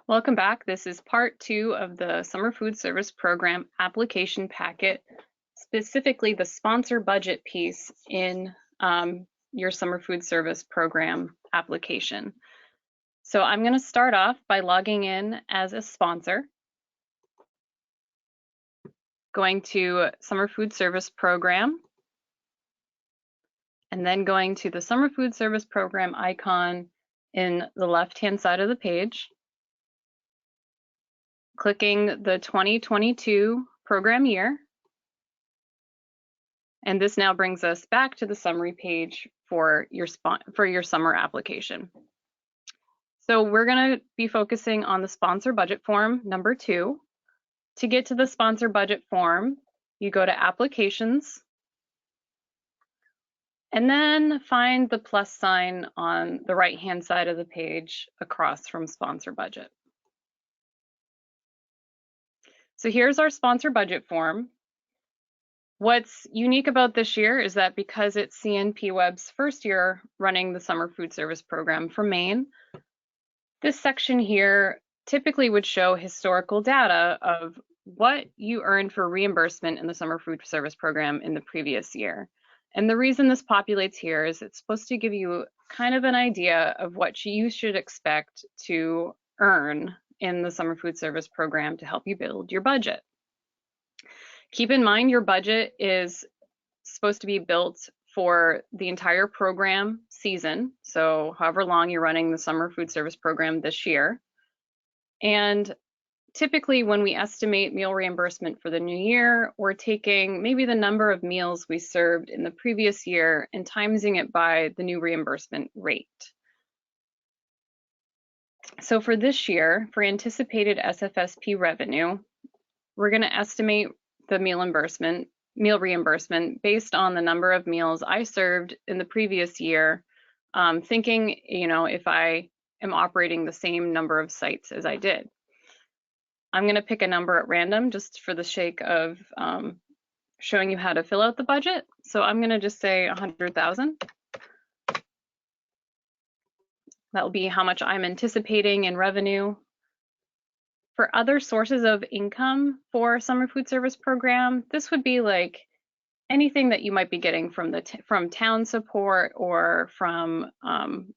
Welcome back. This is part 2 of the Summer Food Service Program application packet, specifically the sponsor budget piece in your Summer Food Service Program application. So I'm going to start off by logging in as a sponsor, going to Summer Food Service Program, and then going to the Summer Food Service Program icon in the left-hand side of the page, clicking the 2022 program year, and this now brings us back to the summary page for your summer application. So we're going to be focusing on the sponsor budget form number 2. To get to the sponsor budget form, you go to Applications, and then find the plus sign on the right-hand side of the page across from Sponsor Budget. So here's our sponsor budget form. What's unique about this year is that because it's CNP Web's first year running the Summer Food Service Program for Maine, this section here typically would show historical data of what you earned for reimbursement in the Summer Food Service Program in the previous year. And the reason this populates here is it's supposed to give you kind of an idea of what you should expect to earn in the Summer Food Service Program to help you build your budget. Keep in mind your budget is supposed to be built for the entire program season, so however long you're running the Summer Food Service Program this year. And typically when we estimate meal reimbursement for the new year, we're taking maybe the number of meals we served in the previous year and timesing it by the new reimbursement rate. So for this year, for anticipated SFSP revenue, we're going to estimate the meal reimbursement based on the number of meals I served in the previous year, thinking, if I am operating the same number of sites as I did. I'm going to pick a number at random just for the sake of showing you how to fill out the budget. So I'm going to just say 100,000. That will be how much I'm anticipating in revenue. For other sources of income for Summer Food Service Program, this would be like anything that you might be getting from town support or from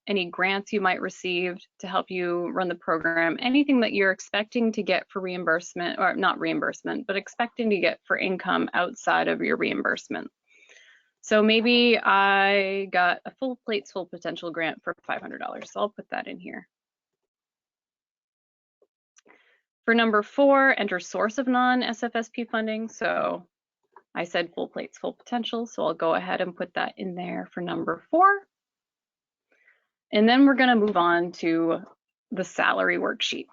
any grants you might receive to help you run the program, anything that you're expecting to get for reimbursement, or not reimbursement, but expecting to get for income outside of your reimbursement. So maybe I got a Full Plates Full Potential grant for $500, so I'll put that in here. For number 4, enter source of non-SFSP funding. So I said Full Plates Full Potential, so I'll go ahead and put that in there for number 4. And then we're going to move on to the salary worksheet.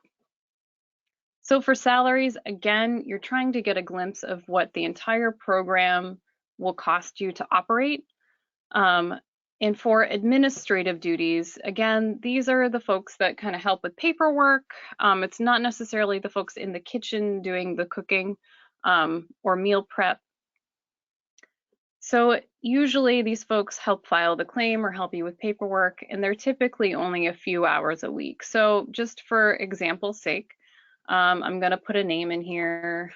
So for salaries, again, you're trying to get a glimpse of what the entire program will cost you to operate. And for administrative duties, again, these are the folks that kind of help with paperwork. It's not necessarily the folks in the kitchen doing the cooking or meal prep. So usually these folks help file the claim or help you with paperwork, and they're typically only a few hours a week. So just for example's sake, I'm going to put a name in here.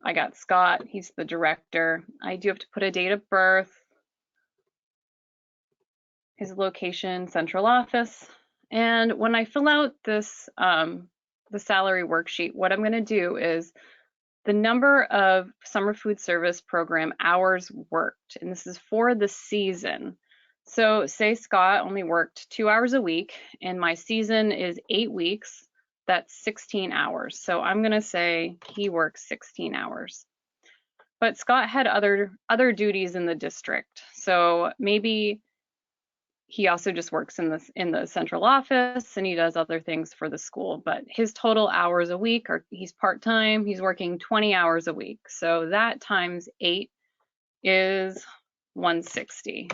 I got Scott, he's the director. I do have to put a date of birth, his location, central office. And when I fill out this, the salary worksheet, what I'm going to do is the number of Summer Food Service Program hours worked, and this is for the season. So say Scott only worked 2 hours a week, and my season is 8 weeks. That's 16 hours. So I'm going to say he works 16 hours. But Scott had other duties in the district. So maybe he also just works in the central office and he does other things for the school. But his total hours a week he's part-time, he's working 20 hours a week. So that times 8 is 160.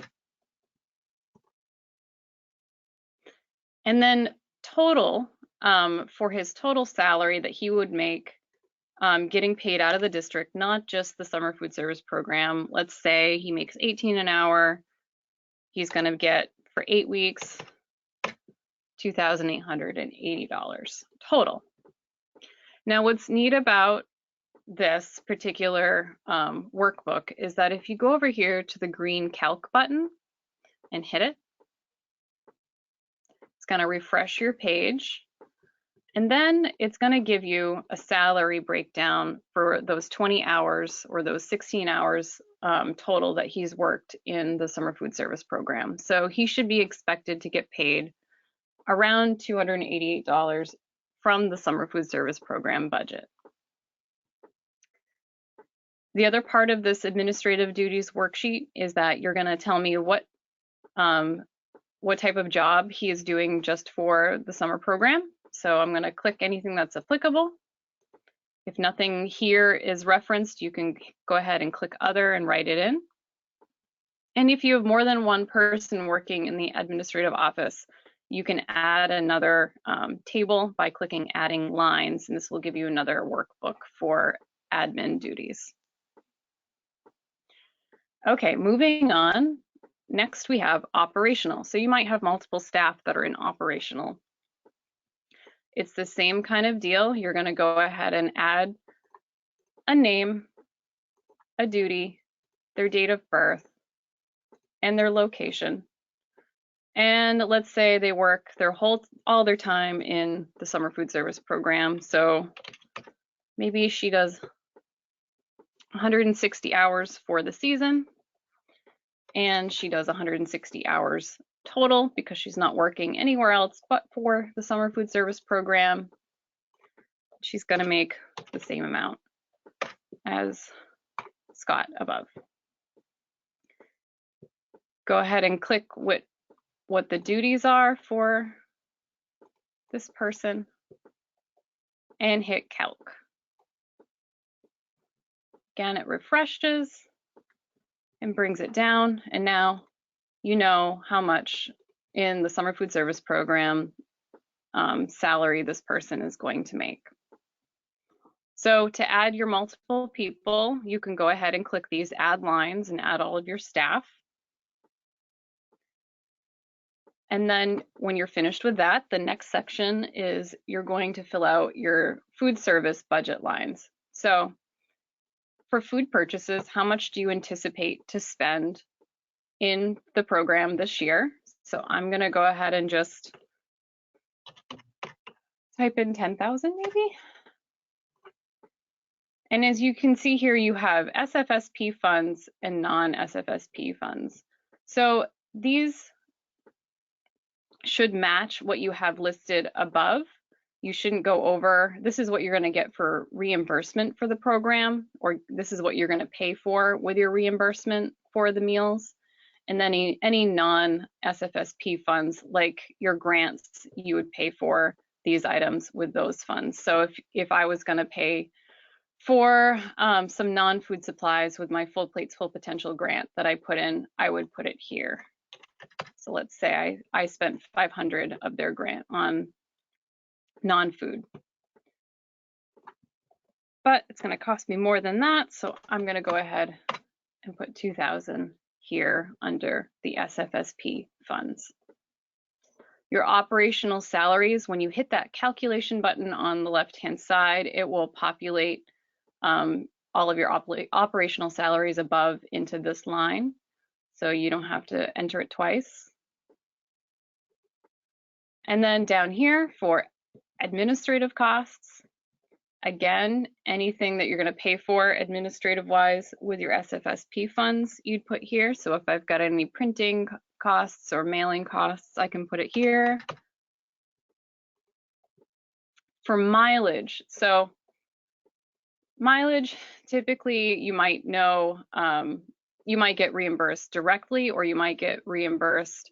And then total, for his total salary that he would make getting paid out of the district, not just the Summer Food Service Program. Let's say he makes 18 an hour. He's going to get for 8 weeks $2,880 total. Now, what's neat about this particular workbook is that if you go over here to the green calc button and hit it, it's going to refresh your page, and then it's going to give you a salary breakdown for those 20 hours or those 16 hours total that he's worked in the summer food service program. So he should be expected to get paid around $288 from the summer food service program budget. The other part of this administrative duties worksheet is that you're going to tell me what type of job he is doing just for the summer program. So I'm going to click anything that's applicable. If nothing here is referenced, you can go ahead and click other and write it in. And if you have more than one person working in the administrative office, you can add another table by clicking adding lines, and this will give you another workbook for admin duties. Okay, moving on. Next we have operational. So you might have multiple staff that are in operational. It's the same kind of deal. You're going to go ahead and add a name, a duty, their date of birth, and their location. And let's say they work all their time in the summer food service program. So maybe she does 160 hours for the season, and she does 160 hours total because she's not working anywhere else but for the summer food service program. She's going to make the same amount as Scott above. Go ahead and click what the duties are for this person and hit calc. Again, it refreshes and brings it down, and now you know how much in the summer food service program salary this person is going to make. So to add your multiple people, you can go ahead and click these add lines and add all of your staff. And then when you're finished with that, the next section is you're going to fill out your food service budget lines. So for food purchases, how much do you anticipate to spend in the program this year? So I'm going to go ahead and just type in 10,000 maybe. And as you can see here, you have SFSP funds and non-SFSP funds. So these should match what you have listed above. You shouldn't go over. This is what you're going to get for reimbursement for the program, or this is what you're going to pay for with your reimbursement for the meals. And then any non-SFSP funds, like your grants, you would pay for these items with those funds. So if I was going to pay for some non-food supplies with my Full Plates Full Potential grant that I put in, I would put it here. So let's say I spent 500 of their grant on non-food. But it's going to cost me more than that, so I'm going to go ahead and put 2,000 here under the SFSP funds. Your operational salaries, when you hit that calculation button on the left-hand side, it will populate all of your operational salaries above into this line, so you don't have to enter it twice. And then down here for administrative costs, again, anything that you're going to pay for administrative-wise with your SFSP funds, you'd put here. So if I've got any printing costs or mailing costs, I can put it here. For mileage, so mileage, typically you might know, you might get reimbursed directly, or you might get reimbursed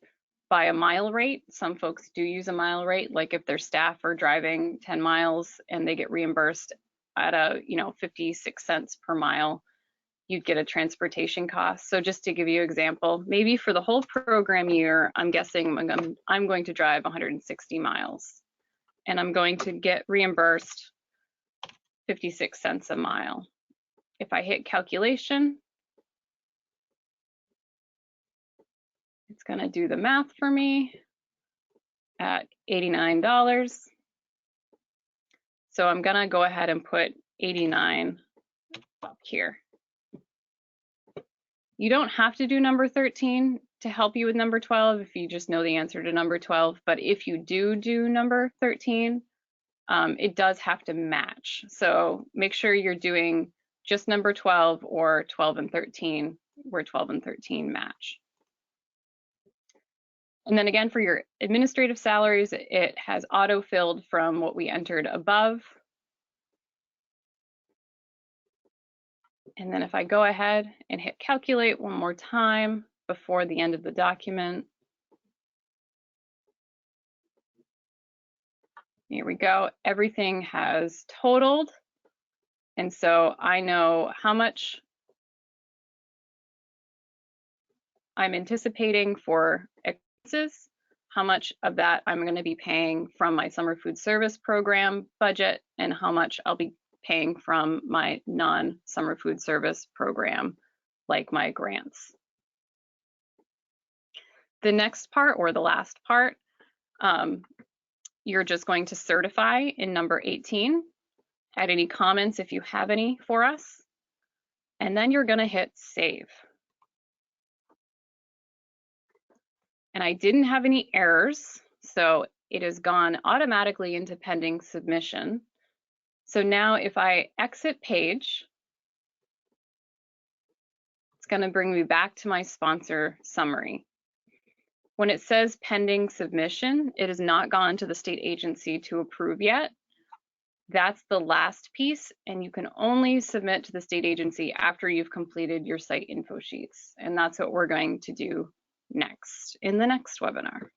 by a mile rate. Some folks do use a mile rate, like if their staff are driving 10 miles and they get reimbursed at a 56 cents per mile, you'd get a transportation cost. So just to give you an example, maybe for the whole program year, I'm guessing I'm going to drive 160 miles and I'm going to get reimbursed 56 cents a mile. If I hit calculation, it's going to do the math for me at $89. So I'm gonna go ahead and put 89 up here. You don't have to do number 13 to help you with number 12 if you just know the answer to number 12, but if you do number 13, it does have to match. So make sure you're doing just number 12 or 12 and 13, where 12 and 13 match. And then again, for your administrative salaries, it has auto-filled from what we entered above. And then if I go ahead and hit calculate one more time before the end of the document, here we go. Everything has totaled. And so I know how much I'm anticipating for expenses, how much of that I'm going to be paying from my summer food service program budget, and how much I'll be paying from my non-summer food service program, like my grants. The next part, or the last part, you're just going to certify in number 18. Add any comments if you have any for us, and then you're going to hit save. And I didn't have any errors, so it has gone automatically into pending submission. So now if I exit page, it's going to bring me back to my sponsor summary. When it says pending submission, it has not gone to the state agency to approve yet. That's the last piece, and you can only submit to the state agency after you've completed your site info sheets. And that's what we're going to do next in the next webinar.